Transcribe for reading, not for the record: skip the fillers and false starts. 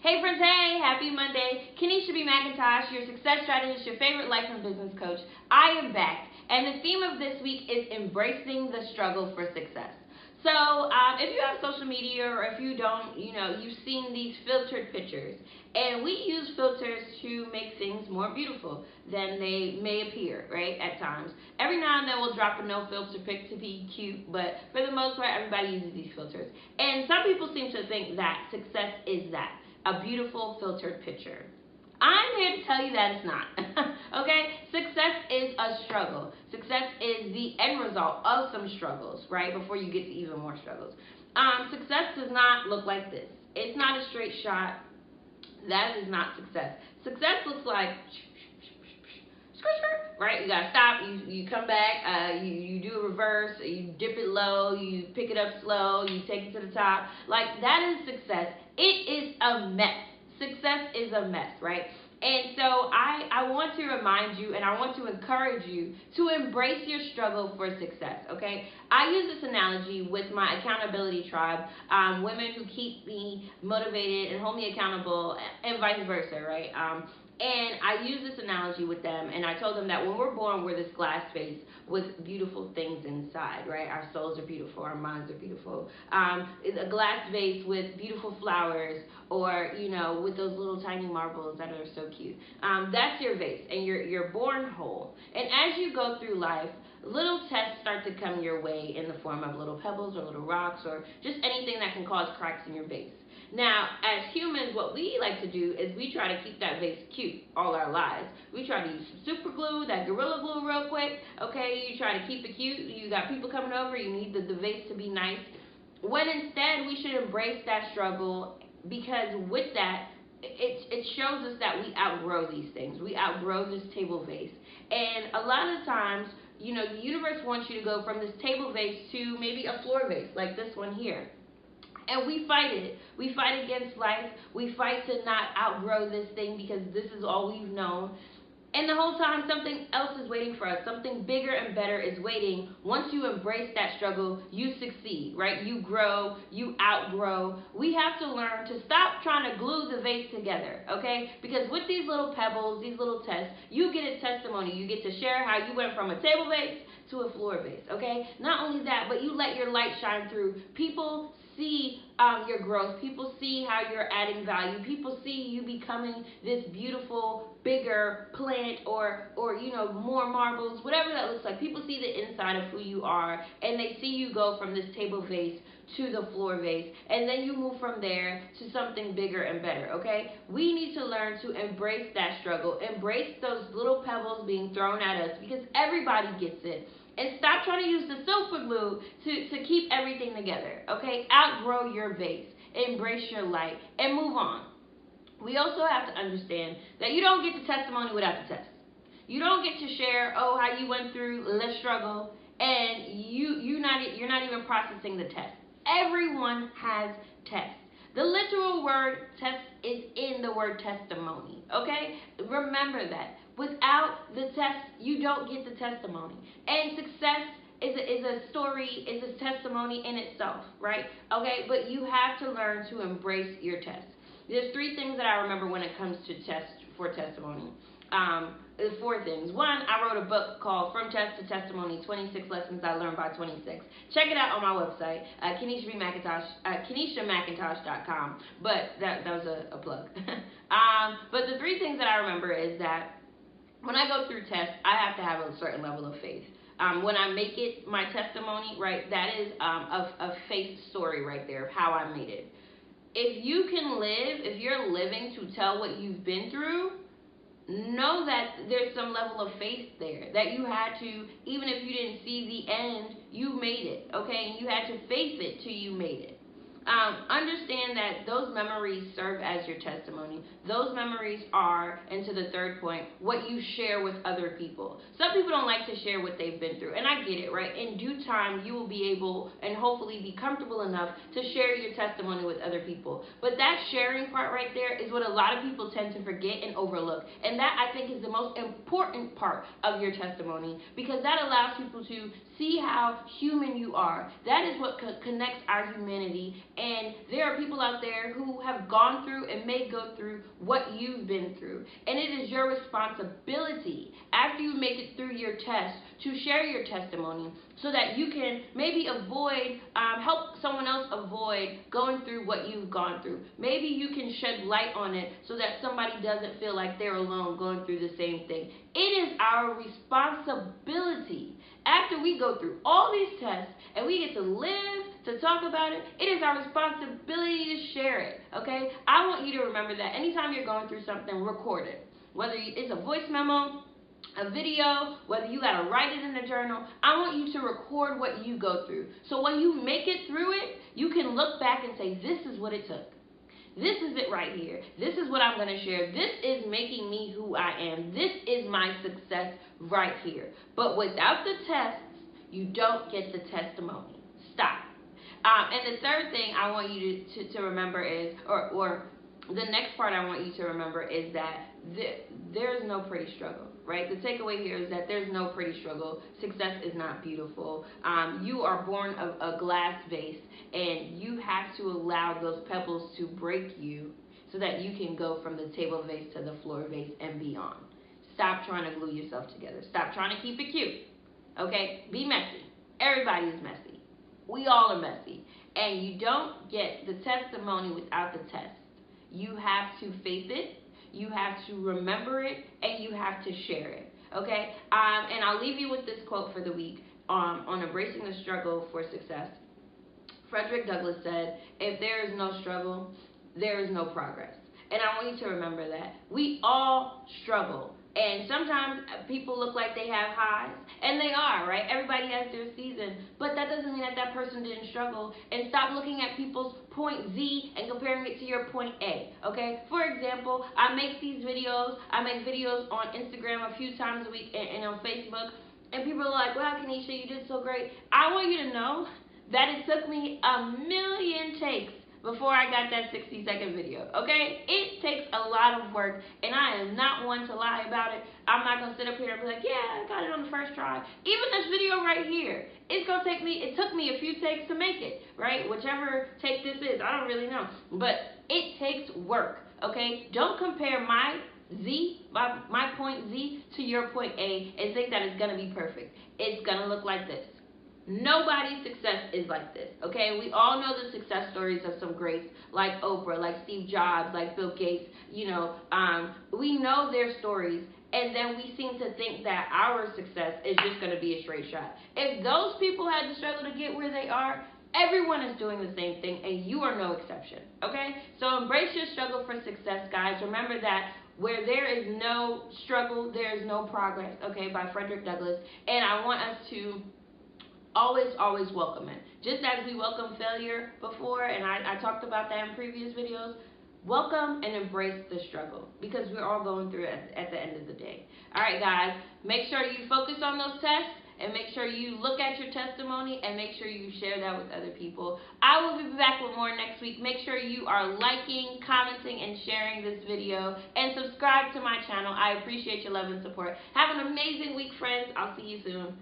Hey friends, hey, happy Monday. Kenesha B. McIntosh, your success strategist, your favorite life and business coach. I am back, and the theme of this week is embracing the struggle for success. So, if you have social media or if you don't, you've seen these filtered pictures. And we use filters to make things more beautiful than they may appear, right, at times. Every now and then we'll drop a no filter pic to be cute, but for the most part, everybody uses these filters. And some people seem to think that success is that, a beautiful filtered picture. I'm here to tell you that it's not. Okay? Success is a struggle. Success is the end result of some struggles, right? Before you get to even more struggles. Success does not look like this. It's not a straight shot. That is not success. Success looks like right? You gotta stop. You come back. You do a reverse. You dip it low. You pick it up slow. You take it to the top. Like that is success. It is a mess. Success is a mess, right? And so I want to remind you and I want to encourage you to embrace your struggle for success, okay? I use this analogy with my accountability tribe, women who keep me motivated and hold me accountable and vice versa, right? And I use this analogy with them, and I told them that when we're born, we're this glass vase with beautiful things inside, right? Our souls are beautiful, our minds are beautiful. A glass vase with beautiful flowers, or with those little tiny marbles that are so cute. That's your vase, and you're born whole. And as you go through life, little tests start to come your way in the form of little pebbles or little rocks or just anything that can cause cracks in your vase. Now, as humans, what we like to do is we try to keep that vase cute all our lives. We try to use some super glue, that Gorilla Glue real quick, okay? You try to keep it cute. You got people coming over, you need the vase to be nice. When instead, we should embrace that struggle, because with that, it shows us that we outgrow these things. We outgrow this table vase. And a lot of times, the universe wants you to go from this table vase to maybe a floor vase, like this one here. And we fight it. We fight against life. We fight to not outgrow this thing because this is all we've known. And the whole time, something else is waiting for us. Something bigger and better is waiting. Once you embrace that struggle, you succeed, right? You grow, you outgrow. We have to learn to stop trying to glue the vase together, okay? Because with these little pebbles, these little tests, you get a testimony. You get to share how you went from a table vase to a floor vase, okay? Not only that, but you let your light shine through. People see your growth. People see how you're adding value. People see you becoming this beautiful, bigger plant or more marbles, whatever that looks like. People see the inside of who you are, and they see you go from this table vase to the floor vase, and then you move from there to something bigger and better, okay? We need to learn to embrace that struggle, embrace those little pebbles being thrown at us, because everybody gets it. And stop trying to use the super glue to keep everything together, okay? Outgrow your vase, embrace your light, and move on. We also have to understand that you don't get the testimony without the test. You don't get to share, how you went through the struggle, and you're not even processing the test. Everyone has tests. The literal word test is in the word testimony, okay? Remember that. Without the test, you don't get the testimony. And success is a story, is a testimony in itself, right? Okay, but you have to learn to embrace your test. There's 3 things that I remember when it comes to test for testimony. There's 4 things. One, I wrote a book called From Test to Testimony, 26 Lessons I Learned by 26. Check it out on my website, KeneshaMcIntosh.com. But that was a plug. But the 3 things that I remember is that when I go through tests, I have to have a certain level of faith. When I make it my testimony, right, that is a faith story right there of how I made it. If you're living to tell what you've been through, know that there's some level of faith there, that you had to, even if you didn't see the end, you made it, okay? And you had to face it till you made it. Understand that those memories serve as your testimony. Those memories are, and to the third point, what you share with other people. Some people don't like to share what they've been through, and I get it, right? In due time, you will be able and hopefully be comfortable enough to share your testimony with other people. But that sharing part right there is what a lot of people tend to forget and overlook. And that, I think, is the most important part of your testimony, because that allows people to see how human you are. That is what connects our humanity. And there are people out there who who have gone through and may go through what you've been through. And it is your responsibility, after you make it through your test, to share your testimony so that you can maybe help someone else avoid going through what you've gone through. Maybe you can shed light on it so that somebody doesn't feel like they're alone going through the same thing. It is our responsibility, after we go through all these tests and we get to live to talk about it, it is our responsibility to share it, okay? I want you to remember that anytime you're going through something, record it. Whether it's a voice memo, a video, whether you gotta write it in a journal, I want you to record what you go through. So when you make it through it, you can look back and say, this is what it took. This is it right here. This is what I'm going to share. This is making me who I am. This is my success right here. But without the tests, you don't get the testimony. Stop. And the third thing I want you to remember is, or the next part I want you to remember is that there is no pretty struggle, right? The takeaway here is that there's no pretty struggle. Success is not beautiful. You are born of a glass vase, and you have to allow those pebbles to break you so that you can go from the table vase to the floor vase and beyond. Stop trying to glue yourself together. Stop trying to keep it cute, okay? Be messy. Everybody is messy. We all are messy. And you don't get the testimony without the test. You have to face it, you have to remember it, and you have to share it, okay? And I'll leave you with this quote for the week on embracing the struggle for success. Frederick Douglass said, if there is no struggle, there is no progress. And I want you to remember that. We all struggle. And sometimes people look like they have highs, and they are, right? Everybody has their season, but that doesn't mean that that person didn't struggle. And stop looking at people's point Z and comparing it to your point A, okay? For example, I make these videos. I make videos on Instagram a few times a week and on Facebook, and people are like, wow, Kenesha, you did so great. I want you to know that it took me a million takes before I got that 60-second video, okay? It takes a lot of work, and I am not one to lie about it. I'm not gonna sit up here and be like, yeah, I got it on the first try. Even this video right here, it took me a few takes to make it, right? Whichever take this is, I don't really know. But it takes work, okay? Don't compare my point Z to your point A and think that it's gonna be perfect. It's gonna look like this. Nobody's success is like this, okay? We all know the success stories of some greats like Oprah, like Steve Jobs, like Bill Gates. You know, we know their stories, and then we seem to think that our success is just going to be a straight shot. If those people had to struggle to get where they are, everyone is doing the same thing, and you are no exception, okay? So embrace your struggle for success, guys. Remember that where there is no struggle, there is no progress, okay, by Frederick Douglass. And I want us to always welcome it. Just as we welcome failure before, and I talked about that in previous videos, welcome and embrace the struggle, because we're all going through it at the end of the day. All right, guys, make sure you focus on those tests, and make sure you look at your testimony, and make sure you share that with other people. I will be back with more next week. Make sure you are liking, commenting, and sharing this video, and subscribe to my channel. I appreciate your love and support. Have an amazing week, friends. I'll see you soon.